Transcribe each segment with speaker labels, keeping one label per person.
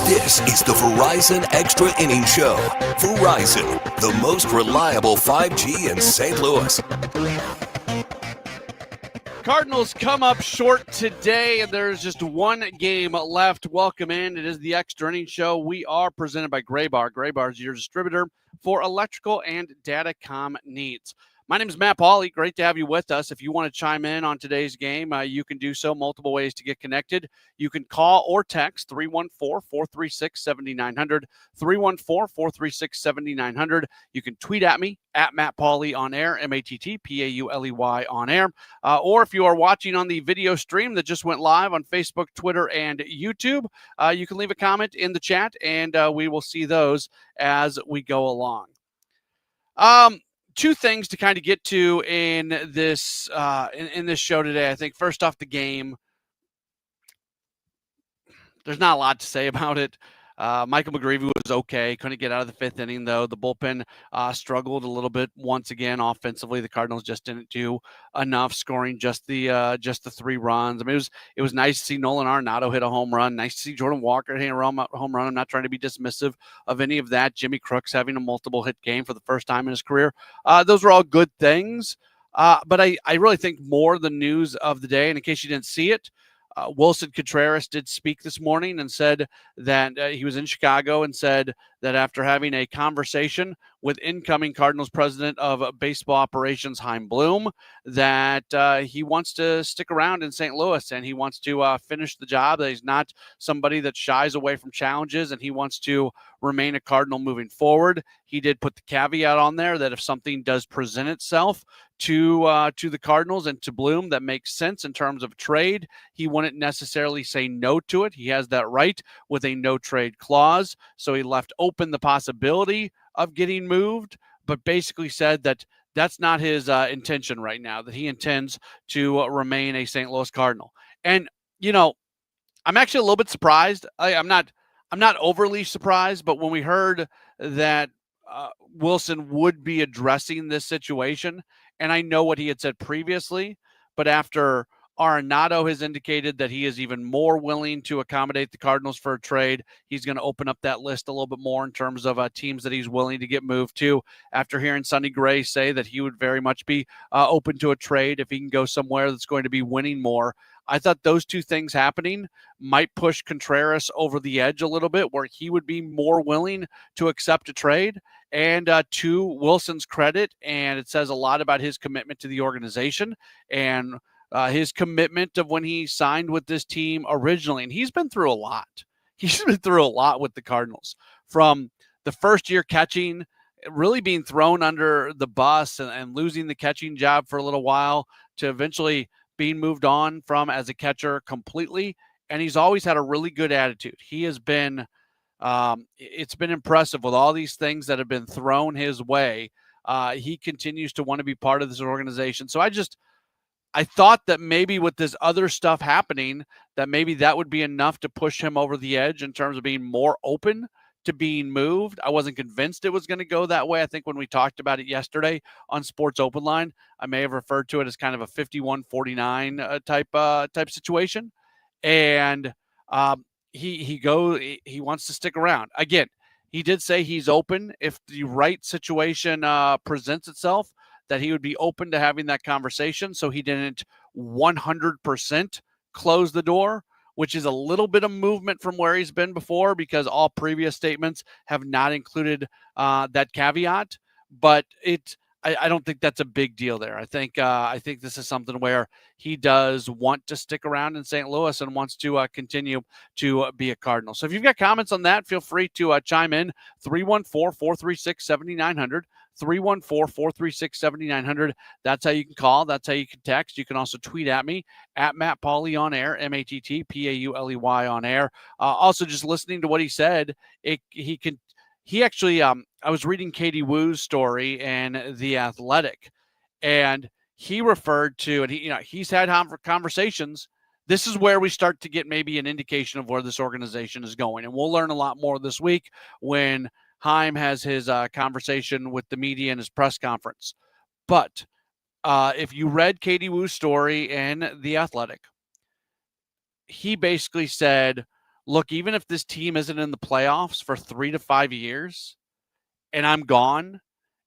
Speaker 1: This is the Verizon Extra Innings Show. Verizon, the most reliable 5G in St. Louis.
Speaker 2: Cardinals come up short today, and there's just one game left. Welcome in. It is the Extra Innings Show. We are presented by Graybar. Graybar is your distributor for electrical and datacom needs. My name is Matt Pauley. Great to have you with us. If you want to chime in on today's game, you can do so. Multiple ways to get connected. You can call or text 314-436-7900, 314-436-7900. You can tweet at me, at Matt Pauley on air, MattPauley on air. Or if you are watching on the video stream that just went live on Facebook, Twitter, and YouTube, you can leave a comment in the chat, and we will see those as we go along. Two things to kind of get to in this in this show today. I think first off, the game. There's not a lot to say about it. Michael McGreevy was okay. Couldn't get out of the fifth inning, though. The bullpen struggled a little bit once again offensively. The Cardinals just didn't do enough, scoring just the 3 runs. I mean, it was nice to see Nolan Arenado hit a home run. Nice to see Jordan Walker hit a home run. I'm not trying to be dismissive of any of that. Jimmy Crooks having a multiple hit game for the first time in his career. Those were all good things. But I really think more the news of the day, and in case you didn't see it, Wilson Contreras did speak this morning and said that he was in Chicago and said that after having a conversation with incoming Cardinals president of baseball operations, Chaim Bloom, that he wants to stick around in St. Louis and he wants to finish the job, that he's not somebody that shies away from challenges and he wants to remain a Cardinal moving forward. He did put the caveat on there that if something does present itself to the Cardinals and to Bloom that makes sense in terms of trade, he wouldn't necessarily say no to it. He has that right with a no trade clause. So he left open the possibility of getting moved, but basically said that that's not his intention right now, that he intends to remain a St. Louis Cardinal. And, you know, I'm actually a little bit surprised. I'm not overly surprised, but when we heard that Wilson would be addressing this situation, and I know what he had said previously, but after Arenado has indicated that he is even more willing to accommodate the Cardinals for a trade, he's going to open up that list a little bit more in terms of teams that he's willing to get moved to. After hearing Sonny Gray say that he would very much be open to a trade if he can go somewhere that's going to be winning more, I thought those two things happening might push Contreras over the edge a little bit, where he would be more willing to accept a trade. And to Wilson's credit, and it says a lot about his commitment to the organization and his commitment of when he signed with this team originally. And he's been through a lot. He's been through a lot with the Cardinals, from the first year catching, really being thrown under the bus and losing the catching job for a little while, to eventually being moved on from as a catcher completely. And he's always had a really good attitude. He has been it's been impressive with all these things that have been thrown his way. He continues to want to be part of this organization. So I thought that maybe with this other stuff happening, that maybe that would be enough to push him over the edge in terms of being more open to being moved. I wasn't convinced it was going to go that way. I think when we talked about it yesterday on Sports Open Line, I may have referred to it as kind of a 51-49 type situation. And he wants to stick around. Again, he did say he's open if the right situation presents itself, that he would be open to having that conversation. So he didn't 100% close the door, which is a little bit of movement from where he's been before, because all previous statements have not included that caveat. But I don't think that's a big deal there. I think this is something where he does want to stick around in St. Louis and wants to continue to be a Cardinal. So if you've got comments on that, feel free to chime in. 314-436-7900. 314-436-7900. That's how you can call. That's how you can text. You can also tweet at me, at Matt Pauley on air, MattPauley on air. Also, just listening to what he said, he actually, I was reading Katie Woo's story in The Athletic, and he referred to, and he's had conversations. This is where we start to get maybe an indication of where this organization is going. And we'll learn a lot more this week when Chaim has his conversation with the media in his press conference. But if you read Katie Woo's story in The Athletic, he basically said, look, even if this team isn't in the playoffs for 3 to 5 years and I'm gone,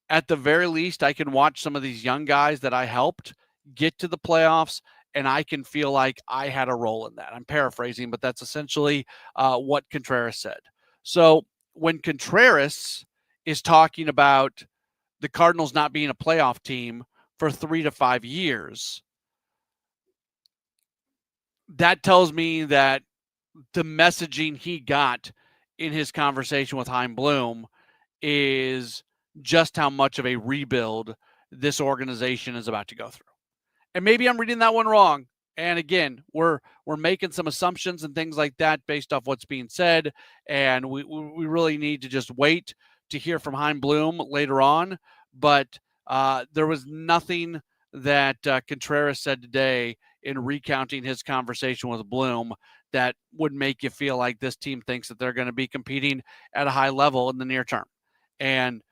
Speaker 2: at the very least, I can watch some of these young guys that I helped get to the playoffs, and I can feel like I had a role in that. I'm paraphrasing, but that's essentially what Contreras said. So when Contreras is talking about the Cardinals not being a playoff team for 3 to 5 years, that tells me that the messaging he got in his conversation with Chaim Bloom is just how much of a rebuild this organization is about to go through. And maybe I'm reading that one wrong. And again, we're making some assumptions and things like that based off what's being said, and we really need to just wait to hear from Chaim Bloom later on. But there was nothing that Contreras said today in recounting his conversation with Bloom that would make you feel like this team thinks that they're going to be competing at a high level in the near term. And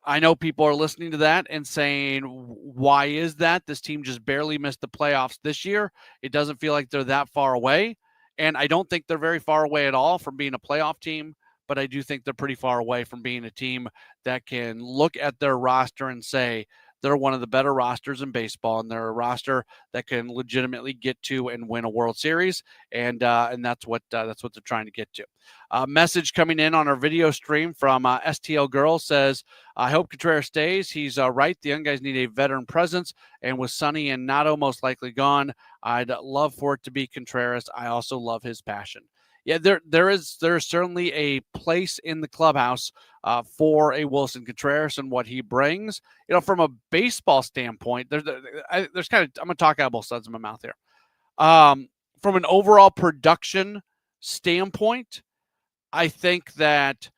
Speaker 2: I know people are listening to that and saying, why is that? This team just barely missed the playoffs this year. It doesn't feel like they're that far away. And I don't think they're very far away at all from being a playoff team, but I do think they're pretty far away from being a team that can look at their roster and say, they're one of the better rosters in baseball, and they're a roster that can legitimately get to and win a World Series, and that's what they're trying to get to. Message coming in on our video stream from STL Girl says, I hope Contreras stays. He's right. The young guys need a veteran presence, and with Sonny and Nato most likely gone, I'd love for it to be Contreras. I also love his passion. Yeah, there is certainly a place in the clubhouse for a Wilson Contreras and what he brings. You know, from a baseball standpoint, there's kind of, I'm going to talk out both sides of my mouth here. From an overall production standpoint, I think that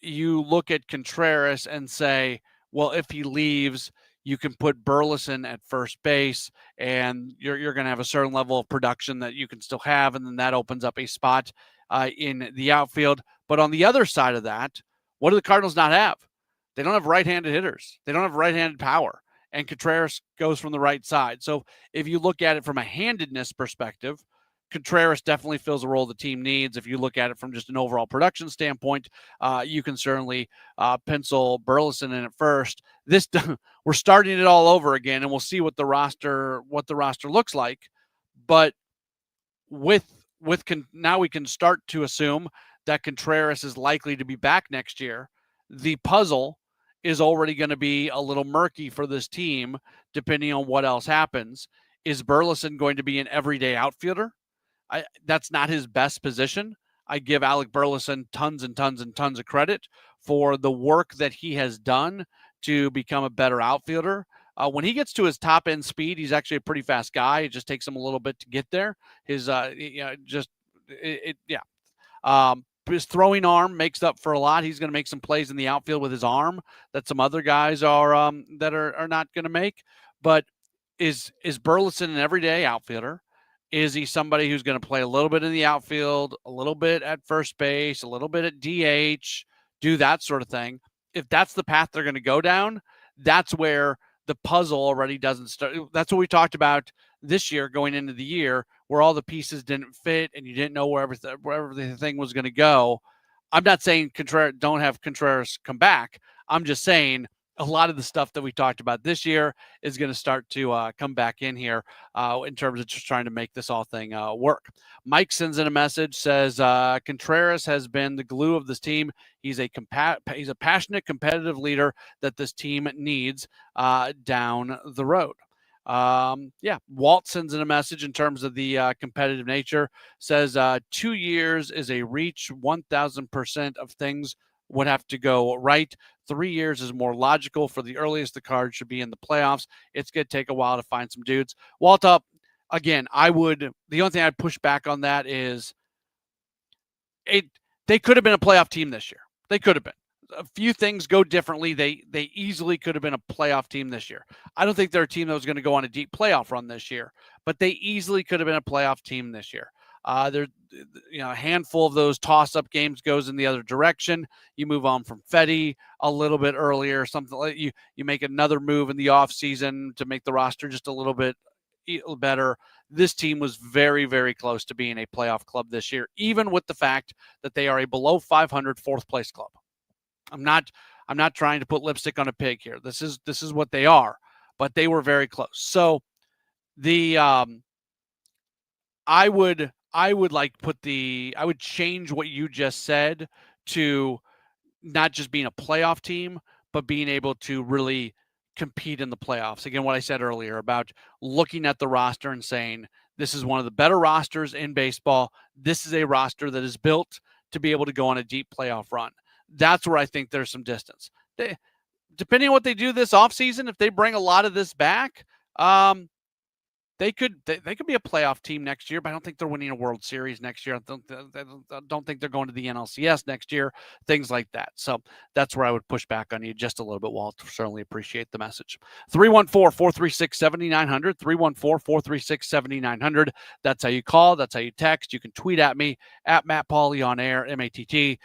Speaker 2: you look at Contreras and say, well, if he leaves, you can put Burleson at first base, and you're going to have a certain level of production that you can still have, and then that opens up a spot in the outfield. But on the other side of that, what do the Cardinals not have? They don't have right-handed hitters. They don't have right-handed power, and Contreras goes from the right side. So if you look at it from a handedness perspective, Contreras definitely fills a role the team needs. If you look at it from just an overall production standpoint, you can certainly pencil Burleson in at first. We're starting it all over again, and we'll see what the roster looks like. But now we can start to assume that Contreras is likely to be back next year. The puzzle is already going to be a little murky for this team, depending on what else happens. Is Burleson going to be an everyday outfielder? That's not his best position. I give Alec Burleson tons and tons and tons of credit for the work that he has done to become a better outfielder. When he gets to his top end speed, he's actually a pretty fast guy. It just takes him a little bit to get there. His his throwing arm makes up for a lot. He's going to make some plays in the outfield with his arm that some other guys are not going to make. But is Burleson an everyday outfielder? Is he somebody who's going to play a little bit in the outfield, a little bit at first base, a little bit at DH, do that sort of thing? If that's the path they're going to go down, that's where the puzzle already doesn't start. That's what we talked about this year going into the year, where all the pieces didn't fit and you didn't know where everything was going to go. I'm not saying don't have Contreras come back. I'm just saying a lot of the stuff that we talked about this year is going to start to come back in here in terms of just trying to make this all thing work. Mike sends in a message, says Contreras has been the glue of this team. He's a passionate, competitive leader that this team needs down the road. Walt sends in a message in terms of the competitive nature, says 2 years is a reach. 1,000% of things would have to go right. 3 years is more logical. For the earliest the Cards should be in the playoffs, it's going to take a while to find some dudes. Walt, again, the only thing I'd push back on that is they could have been a playoff team this year. They could have been. A few things go differently. They easily could have been a playoff team this year. I don't think they're a team that was going to go on a deep playoff run this year, but they easily could have been a playoff team this year. There's a handful of those toss-up games goes in the other direction. You move on from Fetty a little bit earlier, something like you make another move in the offseason to make the roster just a little bit better. This team was very, very close to being a playoff club this year, even with the fact that they are a below 500 fourth place club. I'm not trying to put lipstick on a pig here. This is what they are, but they were very close. So I would change what you just said to not just being a playoff team, but being able to really compete in the playoffs. Again, what I said earlier about looking at the roster and saying, this is one of the better rosters in baseball. This is a roster that is built to be able to go on a deep playoff run. That's where I think there's some distance. Depending on what they do this offseason, if they bring a lot of this back, they could be a playoff team next year, but I don't think they're winning a World Series next year. I don't think they're going to the NLCS next year, things like that. So that's where I would push back on you just a little bit, Walt. Certainly appreciate the message. 314-436-7900, 314-436-7900. That's how you call. That's how you text. You can tweet at me, at Matt Pauley on air, MattPauley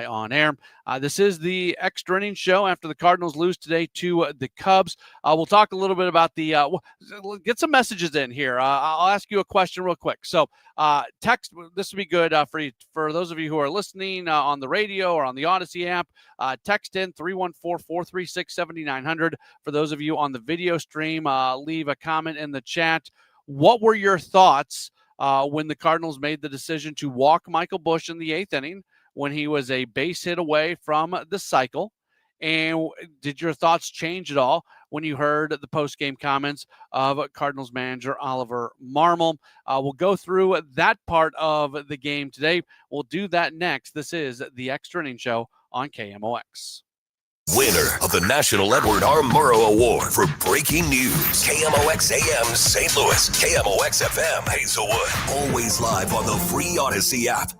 Speaker 2: on air. This is the Extra Innings Show after the Cardinals lose today to the Cubs. We'll talk a little bit about get some messages in here. I'll ask you a question real quick. So text, this would be good for those of you who are listening on the radio or on the Odyssey app. Text in 314-436-7900. For those of you on the video stream, leave a comment in the chat. What were your thoughts when the Cardinals made the decision to walk Michael Busch in the 8th inning when he was a base hit away from the cycle? And did your thoughts change at all when you heard the post-game comments of Cardinals manager Oliver Marmol? We'll go through that part of the game today. We'll do that next. This is the Extra Innings Show on KMOX.
Speaker 1: Winner of the National Edward R. Murrow Award for breaking news. KMOX AM St. Louis. KMOX FM Hazelwood. Always live on the free Odyssey app.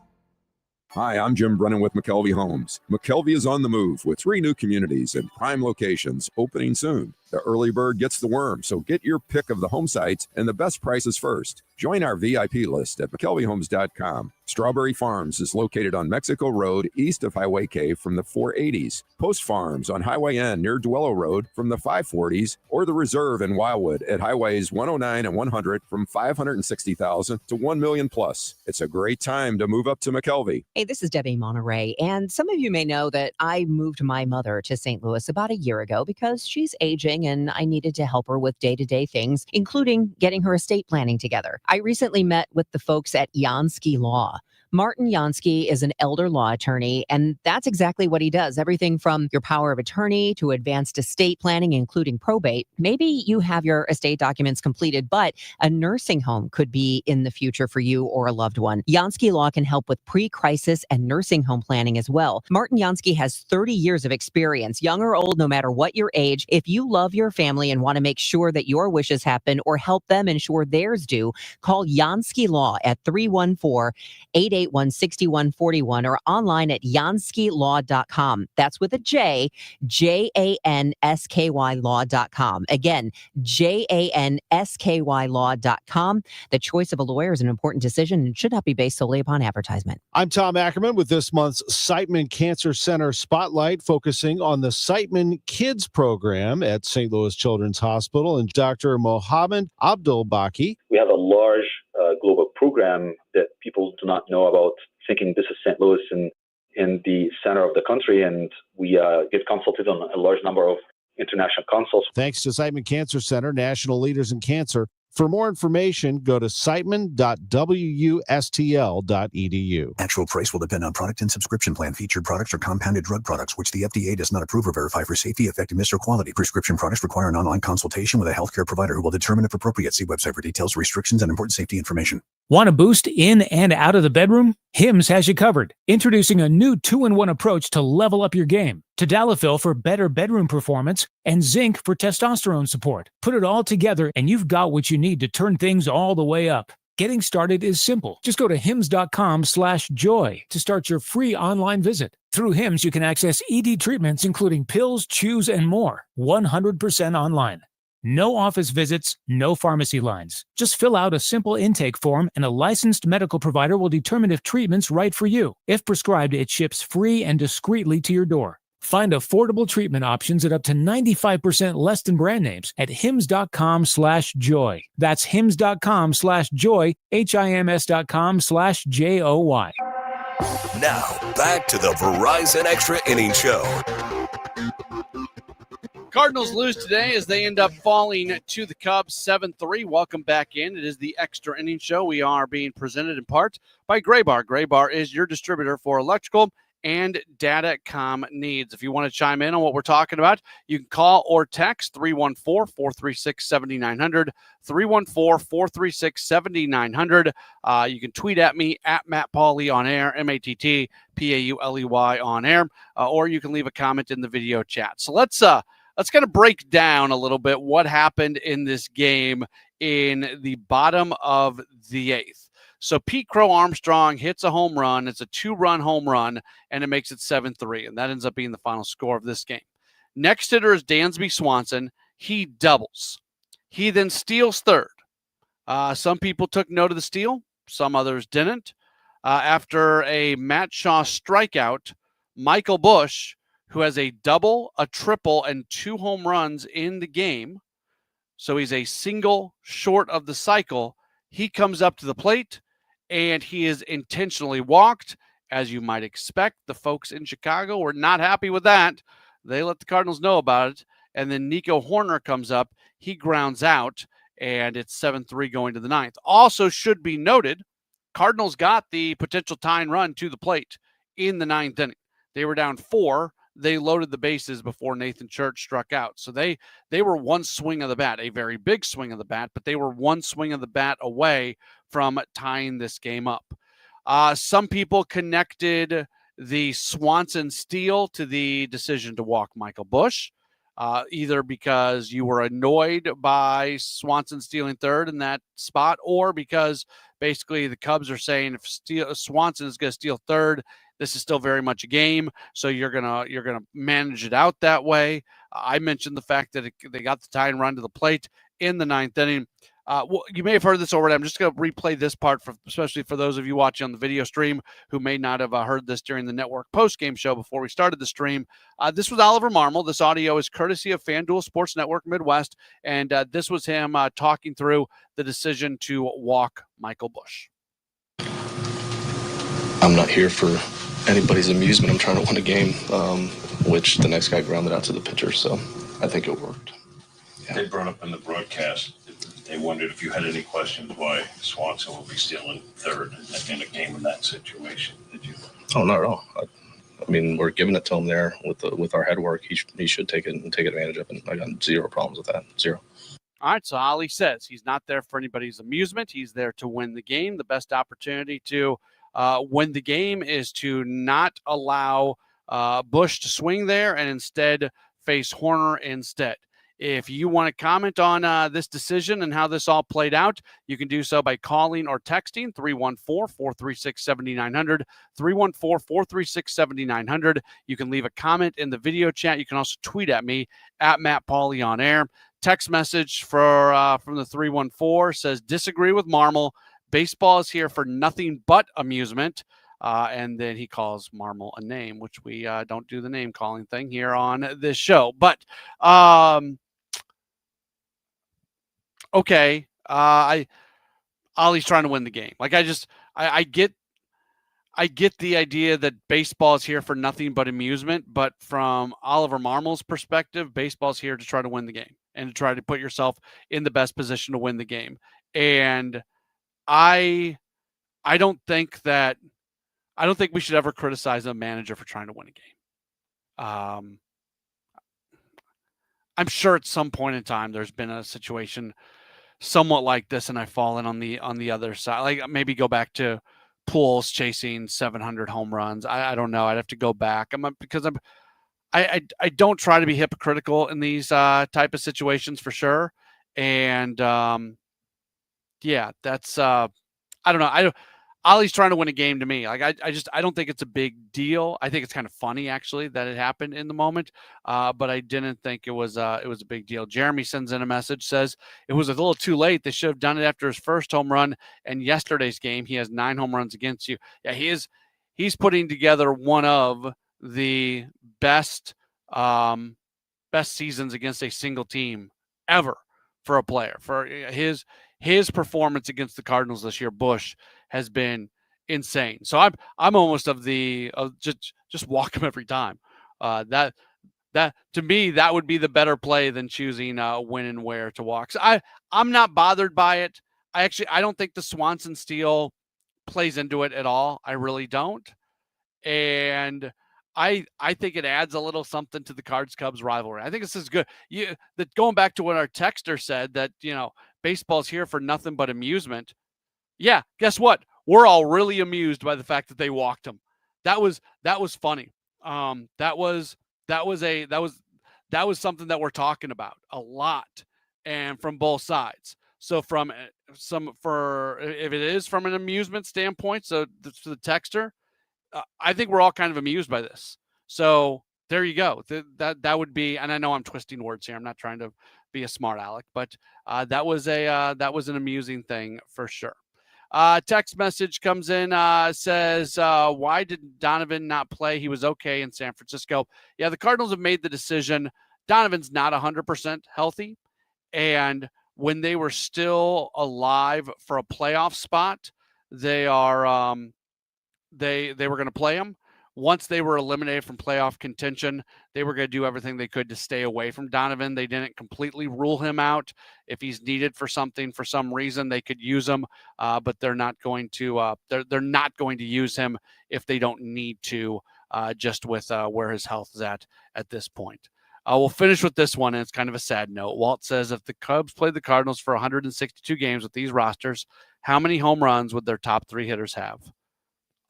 Speaker 3: Hi, I'm Jim Brennan with McKelvey Homes. McKelvey is on the move with 3 new communities and prime locations opening soon. The early bird gets the worm, so get your pick of the home sites and the best prices first. Join our VIP list at McKelveyhomes.com. Strawberry Farms is located on Mexico Road, east of Highway K from the 480s. Post Farms on Highway N near Duello Road from the 540s, or the Reserve in Wildwood at Highways 109 and 100 from $560,000 to $1 million plus. It's a great time to move up to McKelvey.
Speaker 4: Hey, this is Debbie Monterey, and some of you may know that I moved my mother to St. Louis about a year ago because she's aging and I needed to help her with day-to-day things, including getting her estate planning together. I recently met with the folks at Jansky Law. Martin Jansky is an elder law attorney, and that's exactly what he does. Everything from your power of attorney to advanced estate planning, including probate. Maybe you have your estate documents completed, but a nursing home could be in the future for you or a loved one. Jansky Law can help with pre-crisis and nursing home planning as well. Martin Jansky has 30 years of experience, young or old, no matter what your age. If you love your family and want to make sure that your wishes happen or help them ensure theirs do, call Jansky Law at 314-881-6141 or online at janskylaw.com. That's with a J, Jansky law.com. Again, jansky law.com. The choice of a lawyer is an important decision and should not be based solely upon advertisement.
Speaker 5: I'm Tom Ackerman with this month's Siteman Cancer Center Spotlight, focusing on the Siteman Kids program at St. Louis Children's Hospital and Dr. Mohammed Abdul-Baki.
Speaker 6: We have a large global program that people do not know about, thinking this is St. Louis in the center of the country, and we get consulted on a large number of international consults.
Speaker 5: Thanks to Siteman Cancer Center, national leaders in cancer. For more information, go to siteman.wustl.edu.
Speaker 7: Actual price will depend on product and subscription plan. Featured products are compounded drug products, which the FDA does not approve or verify for safety, effectiveness, or quality. Prescription products require an online consultation with a healthcare provider who will determine if appropriate. See website for details, restrictions, and important safety information.
Speaker 8: Want to boost in and out of the bedroom? Hims has you covered. Introducing a new 2-in-1 approach to level up your game. Tadalafil for better bedroom performance and zinc for testosterone support. Put it all together and you've got what you need to turn things all the way up. Getting started is simple. Just go to hims.com/joy to start your free online visit. Through Hims, you can access ED treatments including pills, chews, and more. 100% online. No office visits, no pharmacy lines. Just fill out a simple intake form and a licensed medical provider will determine if treatment's right for you. If prescribed, it ships free and discreetly to your door. Find affordable treatment options at up to 95% less than brand names at hims.com/joy. That's hims.com/joy, HIMS.com/JOY.
Speaker 1: Now, back to the Verizon Extra Innings Show.
Speaker 2: Cardinals lose today as they end up falling to the Cubs 7-3. Welcome back in. It is the Extra Innings Show. We are being presented in part by Gray Bar. Gray Bar is your distributor for electrical and datacom needs. If you want to chime in on what we're talking about, you can call or text 314-436-7900, 314-436-7900. You can tweet at me at Matt Pauley on air, MattPauley on air, or you can leave a comment in the video chat. So let's kind of break down a little bit what happened in this game in the bottom of the eighth. So Pete Crow Armstrong hits a home run. It's a 2-run home run, and it makes it 7-3, and that ends up being the final score of this game. Next hitter is Dansby Swanson. He doubles. He then steals third. Some people took note of the steal. Some others didn't. After a Matt Shaw strikeout, Michael Busch, who has a double, a triple, and 2 home runs in the game, so he's a single short of the cycle, he comes up to the plate, and he is intentionally walked. As you might expect, the folks in Chicago were not happy with that. They let the Cardinals know about it. And then Nico Horner comes up. He grounds out, and it's 7-3 going to the ninth. Also should be noted, Cardinals got the potential tying run to the plate in the ninth inning. They were down 4. They loaded the bases before Nathan Church struck out. So they were one swing of the bat, a very big swing of the bat, but they were one swing of the bat away from tying this game up. Some people connected the Swanson steal to the decision to walk Michael Busch, either because you were annoyed by Swanson stealing third in that spot, or because basically the Cubs are saying if Swanson is going to steal third, this is still very much a game, so you're gonna manage it out that way. I mentioned the fact that they got the tying run to the plate in the ninth inning. Well, you may have heard this already. I'm just going to replay this part, especially for those of you watching on the video stream who may not have heard this during the network post-game show before we started the stream. This was Oliver Marmol. This audio is courtesy of FanDuel Sports Network Midwest, and this was him talking through the decision to walk Michael Busch.
Speaker 9: I'm not here for anybody's amusement. I'm trying to win a game, which the next guy grounded out to the pitcher, so I think it worked.
Speaker 10: Yeah. They brought up in the broadcast, they wondered if you had any questions why Swanson will be stealing third in a game in that situation. Did you?
Speaker 9: Oh, not at all. I mean, we're giving it to him there with our head work. He should take it and take advantage of it. I got zero problems with that. Zero.
Speaker 2: All right, so Ollie says he's not there for anybody's amusement. He's there to win the game. The best opportunity to win the game is to not allow Busch to swing there and instead face Horner instead. If you want to comment on this decision and how this all played out, you can do so by calling or texting 314-436-7900, 314-436-7900. You can leave a comment in the video chat. You can also tweet at me at Matt Pauley on air. Text message from the 314 says, disagree with Marmol. Baseball is here for nothing but amusement. And then he calls Marmol a name, which we don't do the name calling thing here on this show. But okay, Ollie's trying to win the game. Like I get the idea that baseball is here for nothing but amusement, but from Oliver Marmol's perspective, baseball is here to try to win the game and to try to put yourself in the best position to win the game. And I don't think we should ever criticize a manager for trying to win a game. I'm sure at some point in time there's been a situation somewhat like this, and I've fallen on the other side. Like maybe go back to Pujols chasing 700 home runs. I don't know. I'd have to go back. I don't try to be hypocritical in these type of situations for sure. And yeah, that's I don't know. Ollie's trying to win a game to me. Like I don't think it's a big deal. I think it's kind of funny actually that it happened in the moment. But I didn't think it was a big deal. Jeremy sends in a message, says it was a little too late. They should have done it after his first home run and yesterday's game. He has 9 home runs against you. Yeah, he's putting together one of the best seasons against a single team ever for a player. For his performance against the Cardinals this year, Bush, has been insane. So I'm almost of just walk him every time. That to me, that would be the better play than choosing when and where to walk. So I'm not bothered by it. I don't think the Swanson steal plays into it at all. I really don't. And I think it adds a little something to the Cards-Cubs rivalry. I think this is good. Going back to what our texter said, that, baseball's here for nothing but amusement. Yeah, guess what? We're all really amused by the fact that they walked him. That was funny. That was something that we're talking about a lot, and from both sides. So if it is from an amusement standpoint, so for the texter, I think we're all kind of amused by this. So there you go. That would be, and I know I'm twisting words here. I'm not trying to be a smart aleck, but that was an amusing thing for sure. Text message comes in, says, why did Donovan not play? He was okay in San Francisco. Yeah, the Cardinals have made the decision. Donovan's not 100% healthy, and when they were still alive for a playoff spot, they were going to play him. Once they were eliminated from playoff contention, they were going to do everything they could to stay away from Donovan. They didn't completely rule him out. If he's needed for something, for some reason, they could use him, but they're not going to. They're not going to use him if they don't need to. Just with where his health is at this point. We'll finish with this one, and it's kind of a sad note. Walt says, if the Cubs played the Cardinals for 162 games with these rosters, how many home runs would their top three hitters have?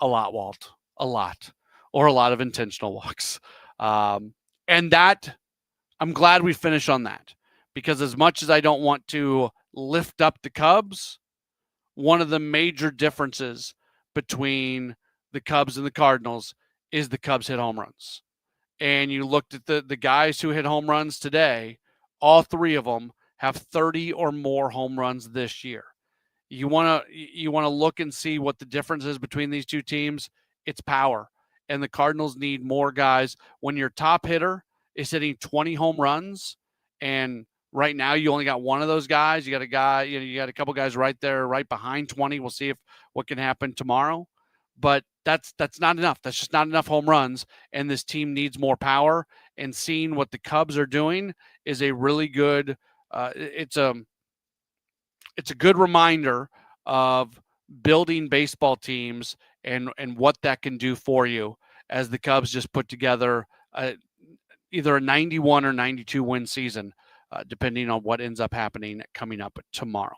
Speaker 2: A lot, Walt. A lot. Or a lot of intentional walks. And that, I'm glad we finish on that. Because as much as I don't want to lift up the Cubs, one of the major differences between the Cubs and the Cardinals is the Cubs hit home runs. And you looked at the guys who hit home runs today, all three of them have 30 or more home runs this year. You want to look and see what the difference is between these two teams. It's power. And the Cardinals need more guys. When your top hitter is hitting 20 home runs, and right now you only got one of those guys, you got a guy, you got a couple guys right there, right behind 20. We'll see what can happen tomorrow. But that's not enough. That's just not enough home runs. And this team needs more power. And seeing what the Cubs are doing is a really good. It's a good reminder of building baseball teams and what that can do for you, as the Cubs just put together either a 91 or 92 win season, depending on what ends up happening coming up tomorrow.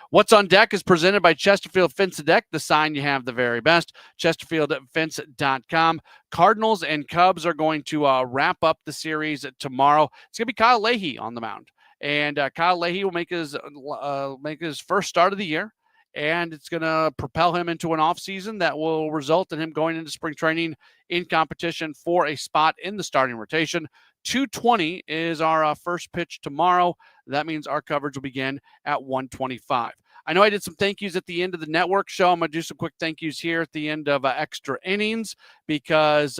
Speaker 2: What's on Deck is presented by Chesterfield Fence and Deck, the sign you have the very best. ChesterfieldFence.com. Cardinals and Cubs are going to wrap up the series tomorrow. It's going to be Kyle Leahy on the mound. And Kyle Leahy will make his first start of the year. And it's going to propel him into an offseason that will result in him going into spring training in competition for a spot in the starting rotation. 2:20 is our first pitch tomorrow. That means our coverage will begin at 1:25. I know I did some thank yous at the end of the network show. I'm going to do some quick thank yous here at the end of Extra Innings, because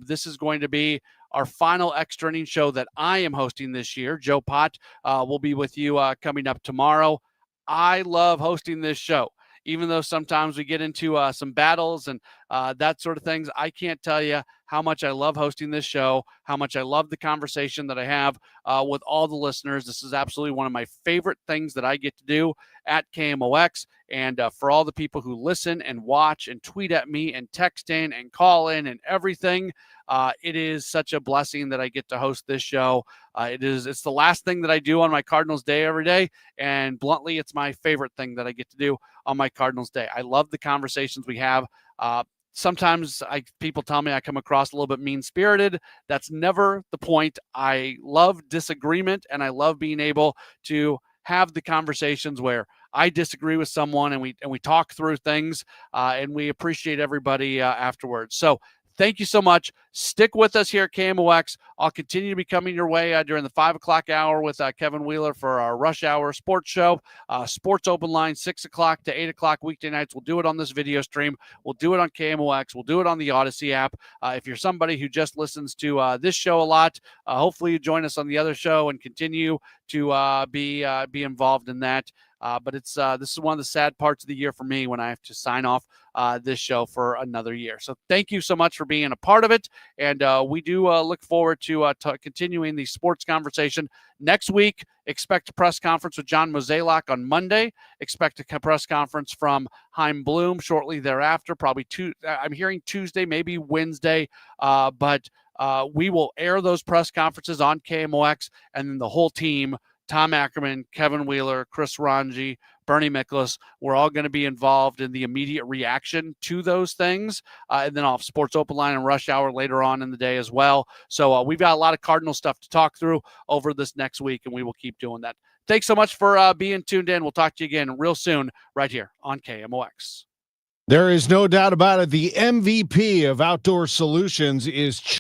Speaker 2: this is going to be our final Extra Innings show that I am hosting this year. Joe Pott will be with you coming up tomorrow. I love hosting this show. Even though sometimes we get into some battles and that sort of things, I can't tell you how much I love hosting this show, how much I love the conversation that I have with all the listeners. This is absolutely one of my favorite things that I get to do at KMOX. And for all the people who listen and watch and tweet at me and text in and call in and everything, it is such a blessing that I get to host this show. It's the last thing that I do on my Cardinals Day every day. And bluntly, it's my favorite thing that I get to do on my Cardinals Day. I love the conversations we have. Sometimes people tell me I come across a little bit mean-spirited. That's never the point. I love disagreement, and I love being able to have the conversations where I disagree with someone and we talk through things, and we appreciate everybody afterwards. So thank you so much. Stick with us here at KMOX. I'll continue to be coming your way during the 5 o'clock hour with Kevin Wheeler for our Rush Hour Sports Show. Sports Open Line, 6 o'clock to 8 o'clock weekday nights. We'll do it on this video stream. We'll do it on KMOX. We'll do it on the Odyssey app. If you're somebody who just listens to this show a lot, hopefully you join us on the other show and continue to be involved in that. But this is one of the sad parts of the year for me when I have to sign off this show for another year. So thank you so much for being a part of it. And we do look forward to continuing the sports conversation. Next week, expect a press conference with John Mozeliak on Monday. Expect a press conference from Chaim Bloom shortly thereafter, probably I'm hearing Tuesday, maybe Wednesday. But we will air those press conferences on KMOX, and then the whole team, Tom Ackerman, Kevin Wheeler, Chris Ranji, Bernie Miklas, we're all going to be involved in the immediate reaction to those things. And then I'll have Sports Open Line and Rush Hour later on in the day as well. So we've got a lot of Cardinal stuff to talk through over this next week, and we will keep doing that. Thanks so much for being tuned in. We'll talk to you again real soon right here on KMOX.
Speaker 5: There is no doubt about it. The MVP of Outdoor Solutions is